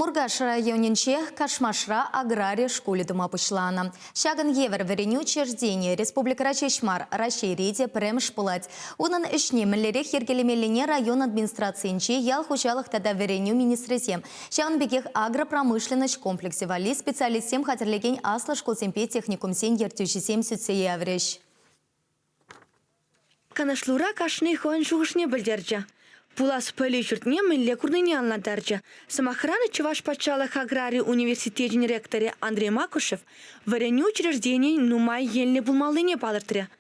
Мургаш районинче Кашмашра агрария школе дома пышлана. Шаган евер вереню учреждение Республика Рачешмар расшириде премш пулать. Унан ишне миллерих ергелемелине район администрациинче ял хучалых тада вереню министресем. Шаган бекех агропромышленность комплексе вали специалистем хатерлеген асла школсемпе техникум сен ертюшисем сүтсее авреш. Канашлура кашны хон шухшне бельдерча. Пулас пыли чуртне милле курныне анлатарча. Самохраны Чуваш пачалых аграрий университетин ректоре Андрей Макушев вареню учреждений нумай ельне булмалыне палыртыря.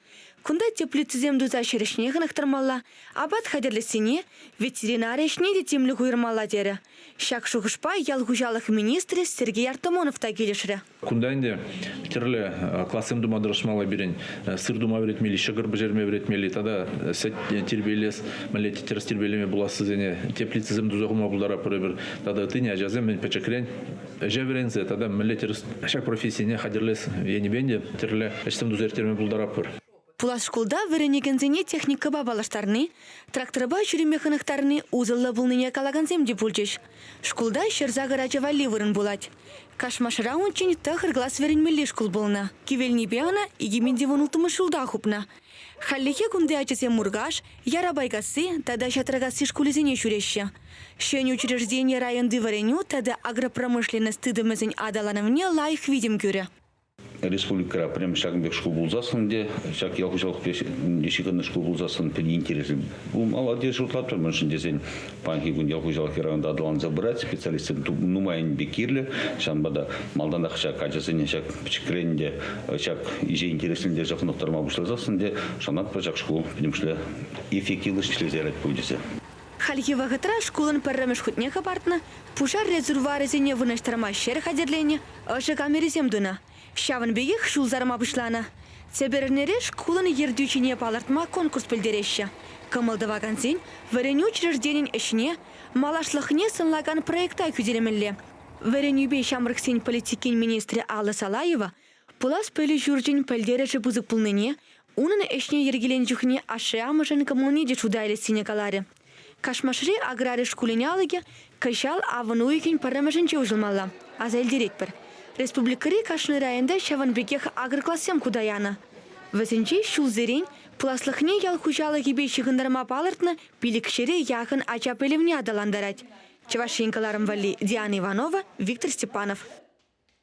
Кунда теплицизем дуза шерешнеханах тармалла, абат хадерлесине ветеринария шнеде темлі хуйырмалла дері. Шак шухышпа ялгужалых министрі Сергей Артамонов тагелешірі. Кунда инде терлі классым дума дұрышмала берен, сыр дума веретмели, шығыр бұжерме веретмели, тада сәт тербелес, мәлеті терс тербелеме бұласы зене теплицизем дузағыма бұлдара пыры тада тыне ажазем мен пәчекрен, жәверензе, тада мәлеті шак профессияне хадерлес енебенде терлі әштем дузертерме бұлдара пыр. Пулас школда веренегензене техника бабалаштарны, тракторба чуремеханықтарны узылы бұлныне калаганземде бұлчеш. Школда шерзағы раджавали вырын бұлать. Кашмашыра ончен тахыр глаз веренмелі школ бұлна. Кивелні беғана егеменде вұнылтымы шулда құпна. Халлихе күнде ачысе мургаш, ярабайгасы, тада шатрагасы школезене шуреші. Шені учреждение районды вареню, тада агропромышленность тыдымызын адаланывне лайық видим көрі. Республика прям шагбек школ булзасын де, шаг ялгужалық дешігінні школ булзасын пен интересі. Бұл молодец жұртлаптыр, мүншін десен панхи күн ялгужалық ерағында адалан забырать, специалистер нумайын бекерлі, шанбада малдандақ шаг ажасыне шаг пічікренде, шаг иже интересінде жақындықтарма бұшлазасын де, шанат па шаг школ пенемшлі эффективлы шлезерет көйдесі. Хальки вагатра школын пәррәмеш хутнеха партна, пушар резервуарезене выныштарма шер хадерлене, ашы камерезем дуна. Шавын бегех шулзарма бұшлана. Цебернере школын ердючине палартма конкурс пілдереші. Кымылды ваганзин, вареню учрежденин ішіне, малашлықне сынлаган проекта күзелемелі. Вареню бей шамрықсен политикин министрі Алла Салаева, пулас пөлі жүрджін пілдереші бұзық пулныне, унын ішіне ергелен жүхіне ашы амышын коммуниде чудайлы синекалары. Кашмашри аграрий школыне алыге, кышал авынуйкин парамашынче ұжылмалла. Азал директор. Республикари кашны районда шаванбекех агроклассем кудаяна. Вазенчей шулзерень пуласлыхне ял хужалы гибей шығындарма палыртны пилікшері яхын ача пелевне адаландарать. Чавашинкаларым вали Диана Иванова, Виктор Степанов.